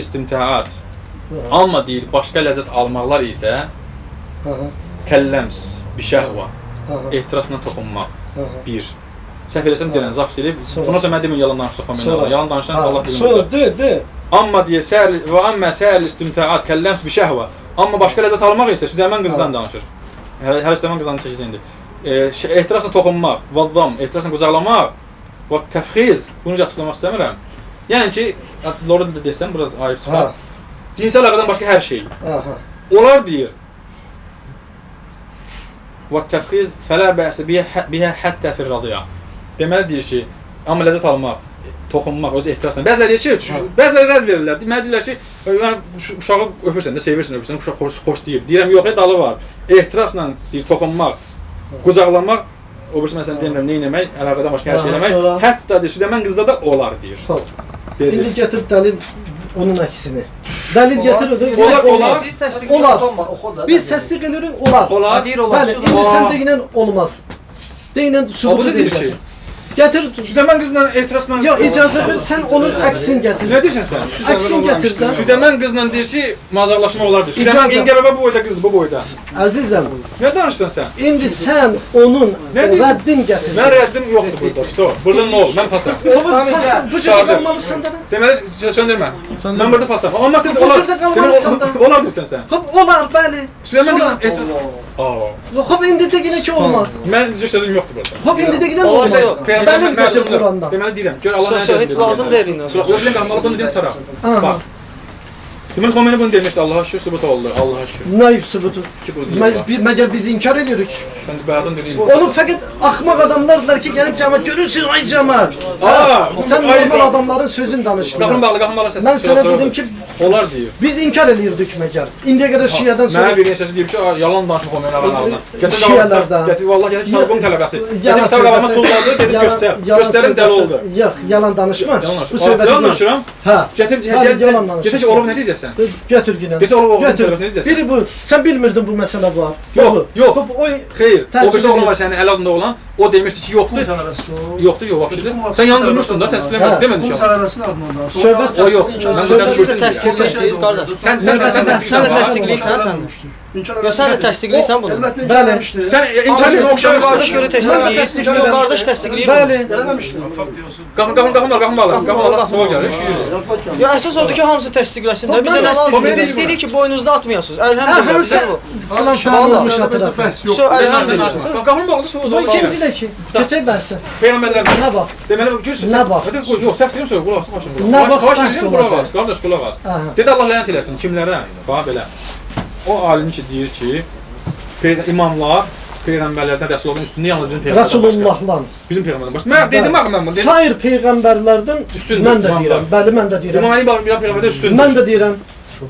istimtaat. Amma deyir, başqa ləzzət almaqlar isə kəlləms, bişəhva, ehtirasla toxunmaq. Bir. Səhv eləsəm deyirəm, zaps edib. Bundan sonra mən demin yalan danışdım. Yalan danışan Allah bilir. Sonra de. Amma deyir, və amma səhər istimtaat kəlləms bişəhva. Amma başqa ləzzət almaq isə südəmən qızdan danışır. Hələ südəmən qızdan çəkəcək indi. Ehtirasla toxunmaq, vaddam, ehtirasla qucaqlamaq və təfxir, bunu açıqlamaq istəmirəm. Yəni ki, doğru dildə desəm, biraz ayıb çıxar. Cinsi əlaqədən başqa hər şey. Onlar deyir, və təfxir fələ bəsi bihə həttə firradiya. Deməli deyir ki, amma ləzzət almaq, toxunmaq, özü ehtirasla. Bəziləri deyir ki, bəziləri rədd verirlər. Deməli deyirlər ki, uşağı öpürsən də, sevirsən, uşaq xoş deyir. Deyirəm, yox, dalı var. Ehtirasla deyir, toxunmaq, qucaqlamaq, o birisi məsələn demirəm, nə eləmək, əlaqədən başqa hər şey eləmək. Hətta deyir, südəmən qızda da olar deyir. İndi gətir dəlil onun əksini. Dəlil gətir, olar. Biz təsdiq edirik, olar. Bəli, indi sən deyinən olmaz. Deyinən sübutu deyir. Gətir. Südəmən qızla ehtirasla... Yox, icazə ver, sən onun əksini gətir. Nə deyirsən sən? Əksini gətir də. Südəmən qızla deyir ki, mazaqlaşma olardır. Südəmən İngəbəbə bu boyda qızdır, bu boyda. Əzizəm. Nə danışsan sən? İndi sən onun rəddin gətir. Mən rəddim yoxdur burada, pis o. Burada nə olur? Mən pasam. Bu cürdə qalmalısan da. Deməli, söndürmə. Mən burada pasam. Amma siz bu cürdə qalmalısan da. Olar deyirsən sən. Hop, olar, bəli. Südəmən qızla ehtirasla... Hop, indi də yenə ki olmaz. Mən sözüm yoxdur burada. Hop, indi də yenə olmaz. Dəlil götür Qurandan. Deməli deyirəm, gör Allah nə deyir. Heç lazım deyil. Sözlə qalmalı bunu deyim tərəf. Bax. Deməli Xomeyni bunu demişdi, Allaha şükür sübut oldu, Allaha şükür. Nə sübutu? Məgər biz inkar edirik. Sən də bəyadan dedin. Onu fəqət axmaq adamlardılar ki, gəlib cəmaət görürsün, ay cəmaət. Sən normal adamların sözünü danışdın. Qapın bağlı səs. Mən sənə dedim ki, onlar deyir. Biz inkar edirdik məgər. İndiyə qədər Şiədən sonra... Mənə bir neçəsi deyib ki, yalan danışma Xomeyni ağalarına. Şiələrdən. Gətir, vallahi gəlir kitabın tələbəsi. Gətir kitab qavama tulladı, dedi göstər. Göstərin dəli oldu. Yox, yalan danışma. Yalan danışıram. Hə. Gətir ki, olub nə deyəcəksən? Götür günə. Götür. Biri bu. Sən bilmirdin bu məsələ var. Yox. Xeyr. O birisi oğlan var sənin əl altında olan. O demişdi ki, yoxdur. Yoxdur, vəxşidir. Sən yandırmışdın da, təsdiqləmədin, demədin ki. Bu tələbəsinin adına. Söhbət o yox. Mən burada siz təsdiqləyirsiniz, qardaş. Sən də təsdiqləyirsən sən. Yox, sən də təsdiqləyirsən bunu. Bəli. Sən inkar oxşar qardaş görə təsdiqləyir. Yox, qardaş təsdiqləyir. Bəli. Qapın soğuk gəlir. Ya əsas odur ki, hamısı təsdiqləsin də. Bizə nə lazımdır? Biz istəyirik ki, boynunuzda atmayasınız. Əlhəmdülillah, bizə bu. Falan olmuş hatırlatır. Əlhəmdülillah. Qapın bağlı soğuk. Bu ikinci də ki, keçək bəhsə. Peyğəmbərlər Nə bax? Deməli görürsən. Nə bax? Yox, səhv deyirəm sonra qulaq as başım. Nə bax bəhs olacaq? Qardaş qulaq as. Dedi Allah lənət eləsin kimlərə? Bax belə. O alim ki deyir ki, imamlar peyğəmbərlərdən Rəsulullah üstündə yalnız bizim peyğəmbərlər. Rəsulullahlan. Bizim peyğəmbərlər baş. Mən dedim axı mən bunu. Sayır peyğəmbərlərdən mən də deyirəm. Bəli, mən də deyirəm. İmam Əli bir peyğəmbərdən üstündür. Mən də deyirəm.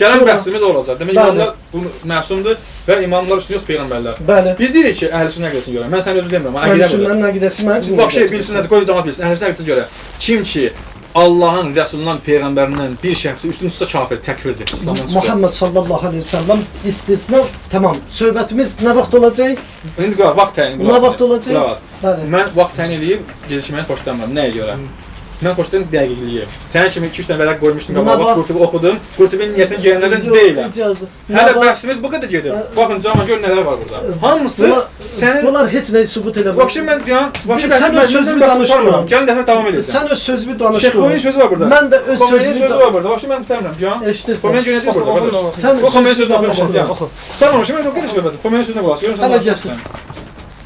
Gələn bəhsimiz olacaq. Demək imamlar bu məsumdur və imamlar üstündə yox peyğəmbərlər. Bəli. Biz deyirik ki, əhl-i sünnə əqidəsinə görə. Mən səni özü demirəm. Əhl-i əqidəsi mənim üçün. Bax şey bilsin, qoy cəmaət bilsin. Əhl-i sünnə əqidəsinə görə kim ki Allahın, Rəsulundan, Peyğəmbərindən bir şəxsi üstün tutsa kafir, təkfirdir. İslamdan çıxır. Muhammed sallallahu aleyhi ve sellem istisna. Tamam. Söhbətimiz nə vaxt olacaq? İndi qulaq, vaxt təyin. Nə vaxt olacaq? Bəli. Mən vaxt təyin edib gecikməyi xoşlamıram. Nəyə görə? Mən xoşlayıram dəqiqliyi. Sənin kimi 2-3 dənə vərəq qoymuşdum, qabağa Qurtubi oxudum. Qurtubinin niyyətinə gələnlərdən deyiləm. Hələ bəhsimiz bu qədər gedir. Baxın, cama gör nələr var burada. Hamısı sənin... Bunlar heç nəyi sübut eləmir. Vəxşi mən deyəm, sən öz sözünü danışmıram. Gəlin dəfə davam edəcəm. Sən öz sözünü danışmıram. Şefoyun sözü var burada. Mən də öz sözümü... sözü var burada. Vəxşi mən tutarmıram. Deyəm. Eşidirsən. Xomeyn yönetici burada. Sən o Xomeyn sözünü oxuyursan. Tutarmam, mən o qədər söhbət. Xomeyn sözünə qulaq. Hələ gətir.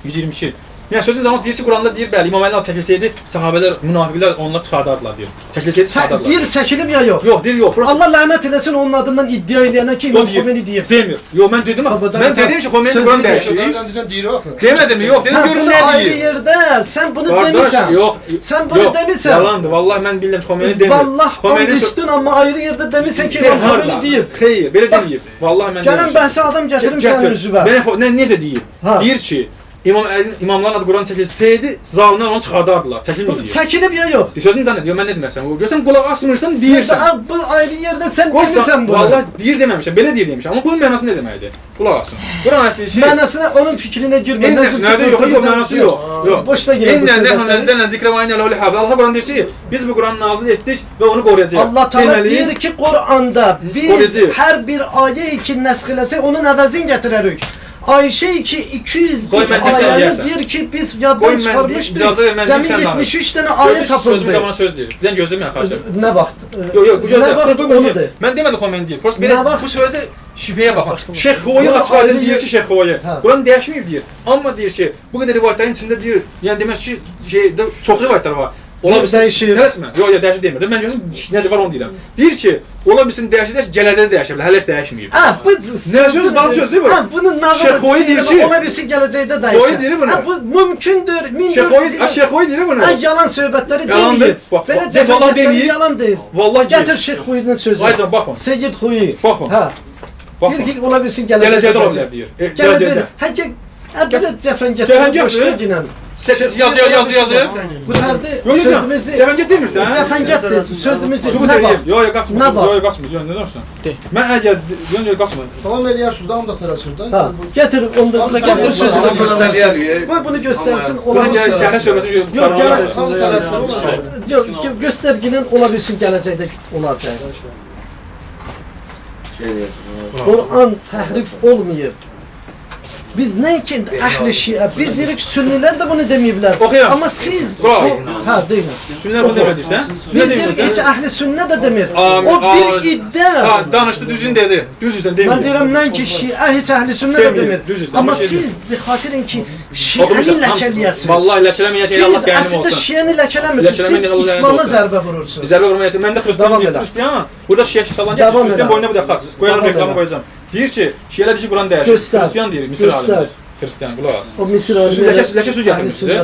122. Yəni sözün zamanı deyir ki, Quranda deyir, bəli, İmam Əlinin adı çəkilsəydi, səhabələr, münafiqlər onlar çıxardardılar deyir. Çəkilsəydi çıxardardılar. Deyir çəkilib ya yox? Yox, deyir yox. Allah lənət eləsin onun adından iddia eləyənə ki, İmam Xomeyni deyib. Demir. Yox, mən dedim, mən dedim ki, Xomeyni Quran dəyişir. Demədim, yox, dedim görün nə deyir. Ayrı yerdə sən bunu demisən. Yox. Sən bunu demisən. Yalandır, vallahi mən bildim Xomeyni demir. Vallah o düşdün amma ayrı yerdə demisən ki, İmam Xomeyni deyib. Xeyr, belə deməyib. Vallahi mən gələn bəhsə adam gətirim sənin üzvə. Necə deyib? Deyir ki, İmamların adı Quran çəkilsəydi, zalından onu çıxardardılar. Çəkilmir. Çəkilib ya yox? Sözün nə diyor? Mən nə demirsən? Görsən qulaq asmırsan, deyirsən. Bu ayrı yerdə sən demirsən bunu. Vallahi deyir deməmişəm, belə deyir demişəm. Amma bunun mənası nə deməkdir? Qulaq asın. Quran ayəsi deyir ki, mənasına onun fikrinə girmə. Nədir yox, mənası yox. Yox. Boşda gələn. İnnə nəhnu nəzzəlnə zikra və innə ləhu ləhafizun. Allah Quran deyir ki, biz bu Quranı nazil etdik və onu qoruyacağıq. Allah Teala deyir ki, Quranda biz hər bir ayə ki nəsx eləsək onun əvəzini gətirərik. Ayşe ki 200 ayəni deyir ki biz yaddan çıxarmışdıq. Cəmi 73 dənə ayə tapıldı. Sözümdə bana söz deyir. Bir dənə gözləmə xahiş. Nə vaxt? Yox, nə vaxt onu de. Mən demədim o mən deyir. Prosta belə bu sözə şübhəyə baxın. Şeyx Xoyi açıqlayır deyir ki, Şeyx Xoyi. Quran dəyişməyib deyir. Amma deyir ki, bu qədər rivayətlərin içində deyir, yəni demək ki, şeydə çox rivayətlər var. Ola bilsin dəyişir. Tələsmə. Yox, dəyişir demir. Mən görürsən nədir var onu deyirəm. Deyir ki, ola bilsin dəyişir, gələcəkdə dəyişir. Hələ heç dəyişməyib. Bu nə söz daha söz deyir bu? Bunun nağılı ola bilsin gələcəkdə dəyişir. Xoyi deyir bunu. Bu mümkündür. Şeyx Xoyi deyir bunu. Yalan söhbətləri deməyib. Belə cəfələr yalan deyir. Vallahi gətir Şeyx Xoyinin sözü. Aycan baxın. Seyyid Xoyi. Baxın. Hə. Deyir ki, ola bilsin gələcəkdə ola bilər deyir. Gələcəkdə. Belə cəfəngət Yazır. Bu tərdə sözümüzü Cəfəngət demirsən? Cəfəngətdir. Sözümüzü nə vaxt? Yox, qaçmır. Nə vaxt? Yox, qaçmır. Yox, nə danışsan? Mən əgər yox, qaçmır. Tamam eləyərsiniz, davam da tələsir də. Gətir onu da gətir sözünü göstərsin. Qoy bunu göstərsin. Ola bilsin. Gələ söhbəti yox, göstərginin ola bilsin gələcəkdə olacaq. Quran təhrif olmayıb. Biz ne ki əhl-i şiə, biz deyirik sünnilər də bunu deməyiblər. Amma siz, hə deyil. Sünnilər bunu demədirsən? Biz deyirik heç əhl-i sünnə də demir. O bir iddia. Danışdı, düzün dedi. Düzürsən demir. Mən deyirəm nə ki şiə heç əhl-i sünnə də demir. Amma siz xatirin ki şiəni ləkələyəsiniz. Vallahi ləkələməyət Allah siz əslində şiəni ləkələmirsiniz. Siz İslam'a zərbə vurursunuz. Zərbə vurmayət. Mən də xristiyan. Burada şiə falan gəlir. Xristiyan boynuna bir də xaç. Qoyarım reklamı qoyacağam. Deyir ki, şiələr bizi Quran dəyişir. Xristiyan deyir, Misir alimi. Xristiyan, qulaq as. O Misir alimi. Ləkə su gətirmişsiniz.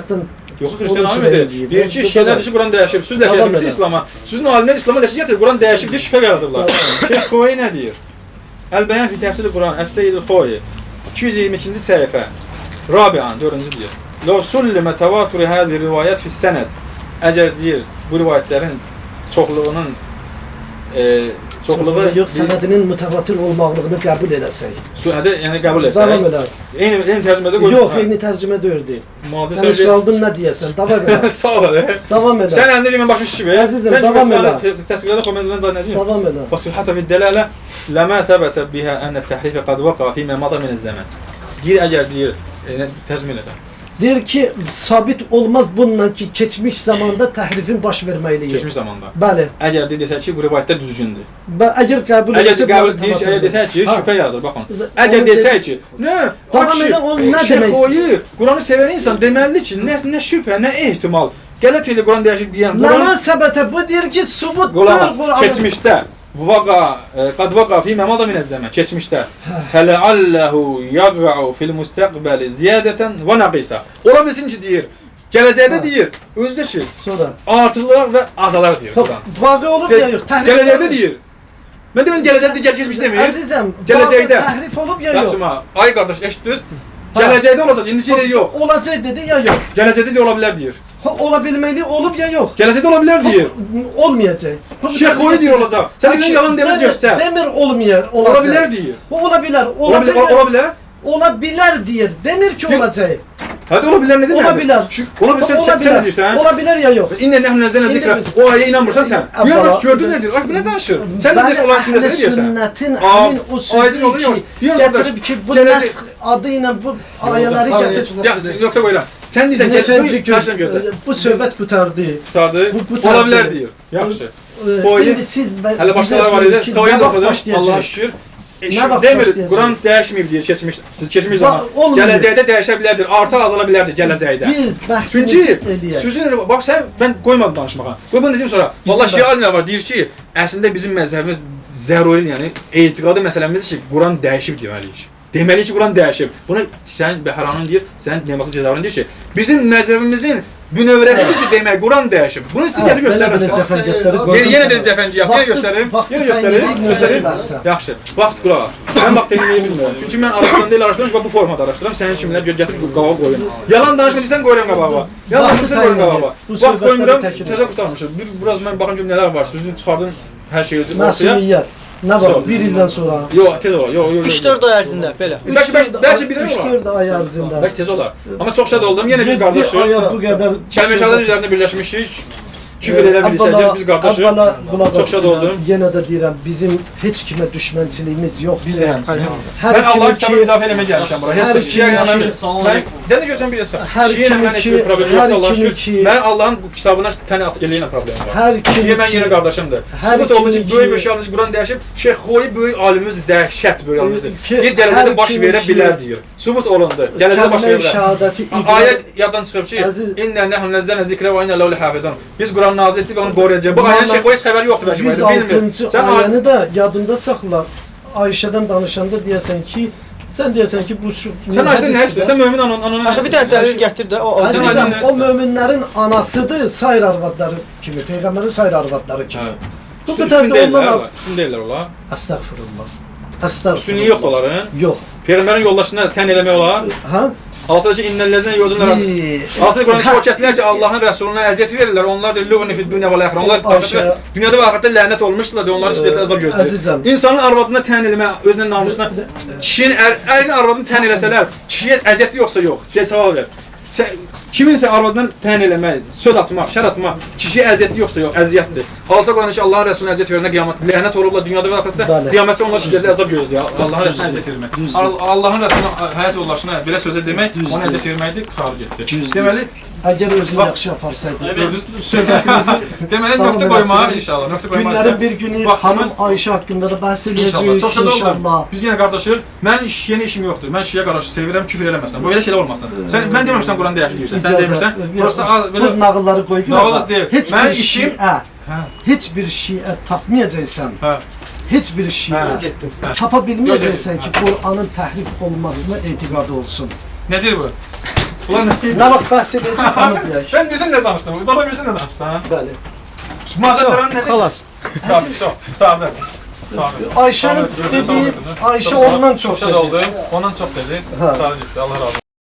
Yox, Xristiyan alimi deyir. Deyir ki, şiələr bizi Quran dəyişir. Siz ləkə gətirmişsiniz İslam'a. Sizin alimlər İslam'a ləkə gətirir, Quran dəyişib deyə şübhə yaradıblar. Şeyx Xoyi nə deyir? Əl-Bəyan fi təfsir Quran, Əs-Seyyid Xoyi. 222-ci səhifə. Rabian, 4-cü deyir. Law sullimə təvaturi həzi rivayət fi sənəd. Əgər deyir, bu rivayətlərin çoxluğunun yox sənədinin mütəvatir olmaqlığını qəbul eləsək. Sənədə yəni qəbul etsək. Davam elə. Eyni tərcümədə qoy. Yox, eyni tərcümə deyirdi. Sən iş qaldın nə deyəsən? Davam elə. Sağ ol. Davam elə. Sən əndə mən başa düşmə. Əzizim, davam elə. Təsdiqlərdə kommentlərdən da nə deyim? Davam elə. Fasihata fi dalalə lama thabata biha an at-tahrif qad waqa fi ma mada min az-zaman. Deyir əgər deyir tərcümə elə. Deyir ki, sabit olmaz bununla ki, keçmiş zamanda təhrifin baş verməkliyi. Keçmiş zamanda. Bəli. Əgər desək ki, bu rivayətlər düzgündür. Əgər qəbul etsək, əgər desək ki, şübhə yaradır, baxın. Əgər desək ki, nə demək istəyir? Quranı sevən insan deməli ki, nə şübhə, nə ehtimal. Qələt elə Quran dəyişib deyən. Lama səbətə bu deyir ki, subutdur. Keçmişdə. Qad vaqa fi məmada min az-zaman. Keçmişdə. Fələalləhu yaqa'u fil müstəqbəli ziyadatan və naqisa. Ola bilsin ki deyir. Gələcəkdə deyir. Özdə ki. Sonra artırlar və azalar deyir Quran. Vaqe olub ya yox. Gələcəkdə deyir. Mən deməm gələcəkdə keçmiş demir. Əzizəm, gələcəkdə təhrif olub ya yox. Yaxşıma, ay qardaş, eşitdiniz? Gələcəkdə olacaq, indicə yox. Olacaq dedi ya yox. Gələcəkdə də ola bilər deyir. Ola bilməli olub ya yox. Gələcəkdə ola bilər deyir. Olmayacaq. Şeyx Xoyi deyir olacaq. Sən deyirsən yalan demə göstər. Demir olmayacaq. Ola bilər deyir. Ola bilər. Olacaq. Ola bilər. Ola bilər deyir. Demir ki olacaq. Hadi ola bilər nə demək? Ola bilər. Ola bilər sən nə deyirsən? Ola bilər ya yox. İnnə nəhnu nəzzəlnə zikra. O ayəyə inanmırsan sən. Yox, gördün nə deyir? Ay bu nə danışır? Sən nə deyirsən Allahın sünnəsində deyirsən? Sünnetin həmin o sözü ki gətirib ki bu nəsx adı ilə bu ayələri gətirib. Yoxsa qoyuram. Sən deyirsən bu söhbət qutardı. Qutardı. Ola bilər deyir. Yaxşı. İndi siz hələ başqaları var idi. Qoyan da oxudum. Allah'a şükür. Demir, Quran dəyişməyib deyir keçmiş zaman. Gələcəkdə dəyişə bilərdir, artıq azala bilərdir gələcəkdə. Biz bəhsimizi eləyək. Sözün, bax sən, mən qoymadım danışmağa. Qoy bunu dedim sonra. Vallahi şiə alimlər var, deyir ki, əslində bizim məzhəbimiz zəruri, yəni etiqadi məsələmiz ki, Quran dəyişib deməliyik. Deməliyik ki, Quran dəyişib. Bunu sən Bəhranın deyir, sən Nemətli Cəzavrın deyir ki, bizim məzhəbimizin Bünövrəsi ki demək, Quran dəyişib. Bunu sizə gəlib göstərirəm. Yenə də cəfəngiyat, yenə göstərim. Yenə göstərim. Yaxşı. Vaxt qulaq as. Mən vaxt eləyə bilmirəm. Çünki mən araşdıran deyil, araşdıram, bu formada araşdıram. Sənin kimlər gətirib qabağa qoyun. Yalan danışmırsan, qoyuram qabağa. Yalan danışmırsan, qoyuram qabağa. Vaxt qoymuram, təzə qurtarmışam. Biraz mən baxım görüm nələr var. Sizin çıxardığın hər şeyi ortaya. Məsuliyyət. Nə var? Bir ildən sonra. Yox, tez olar. Yox. 3-4 ay ərzində belə. Bəlkə bir ay olar. 3-4 ay ərzində. Bəlkə tez olar. Amma çox şad oldum. Yenə biz 7 aya qardaşıq. bu qədər Kəlməşadan üzərində birləşmişik. Küfür elə bilirsiniz, biz qardaşıq. Çox şad oldum. Yenə də deyirəm, bizim heç kimə düşmənçiliyimiz yoxdur. Biz də həmçinin. Hər Mən Allahın kimi kitabını müdafiə eləməyə gəlmişəm bura. Heç bir şeyə inanmıram. Dədə görsən bilirsən. Şiyə heç bir problem yoxdur Allah'a şükür. Mən Allahın kitabına təni eləyənə problem var. hər kim Şiyə mən yenə qardaşımdır. Sübut oldu ki, böyük bir şey alınca Quran dəyişib, Şeyx Xoyi böyük alimimiz dəhşət böyük alimimizdir. Bir gələcəkdə baş verə bilər deyir. Sübut olundu. Gələcəkdə baş verə bilər. Ayət yaddan çıxıb ki, İnnə nəhnu nəzzəlnə zikrə və innə ləhu ləhafizun. Biz Quran nazil etdik və onu qoruyacağıq. Bu ayənin Şeyx Xoyi xəbəri yoxdur bəlkə. Biz 6-cı ayəni də yadında saxla. Ayşədən danışanda deyəsən ki, sən deyəsən ki, bu sən Ayşədən nə istəyirsən? Sən mömin ananı. Axı bir dənə dəlil gətir də o Əzizəm, o möminlərin anasıdır, sayr arvadları kimi, peyğəmbərin sayr arvadları kimi. Bu qədər də onlar Üstün deyirlər olar. Əstəğfurullah. Əstəğfurullah. Üstünlüyü yoxdur onların. Yox. Peyğəmbərin yoldaşına tən eləmək olar. Hə? Altıda ki, innəllezine yodunlar. Altıda Quran-ı o kəslər ki, Allahın Rəsuluna əziyyət verirlər. Onlar da lüğni fid dünya və l-əxirə. Onlar dünyada və axirətdə lənət olmuşdular deyə onların istəyirlər əzab gözləyir. İnsanın arvadına tən eləmə, özünün namusuna, kişinin ərinin arvadını tən eləsələr, kişiyə əziyyətli yoxsa yox, cəsava ver. Kiminsə arvadından tən eləmək, söz atmaq, şər atmaq, kişiyə əziyyətli yoxsa yox, əziyyətdir. Altıda Quran-ı ki, Allahın Rəsuluna əziyyət verənə qiyamət, lənət olublar dünyada və axirətdə, qiyamətdə onlar şiddətli əzab gözləyir. Allahın Rəsuluna əziyyət vermək. Allahın Rəsuluna həyat yoldaşına belə sözə demək, ona əziyyət verməkdir, xarc etdi. Deməli, əgər özünü yaxşı yaparsaydı, söhbətimizi deməli nöqtə qoymaq inşallah, nöqtə qoymaq. Günlərin bir günü xanım Ayşə haqqında da bəhs edəcəyik inşallah. Biz yenə qardaşıq. Mən yeni işim yoxdur. Mən şiyə qarşı sevirəm, küfür eləməsən. Bu belə şeylər olmasın. Mən deməmişəm Quranda yaşayırsan. Sən demirsən. Burası belə nağılları qoy görə. Heç bir işim, heç bir şiə tapmayacaqsan. Heç bir şiə tapa bilməyəcəksən ki, Qur'anın təhrif olunmasına etiqadı olsun. Nədir bu? Ulan nə vaxt bəhs edəcək onu deyək. Sən bilirsən nə danışsan? Ulan bilirsən nə danışsan? Bəli. Mazətlərin nədir? Xalas. Qurtardı. Ayşənin dediyi, Ayşə ondan çox dedi. Ondan çox dedi. Qurtardı getdi. Allah razı olsun.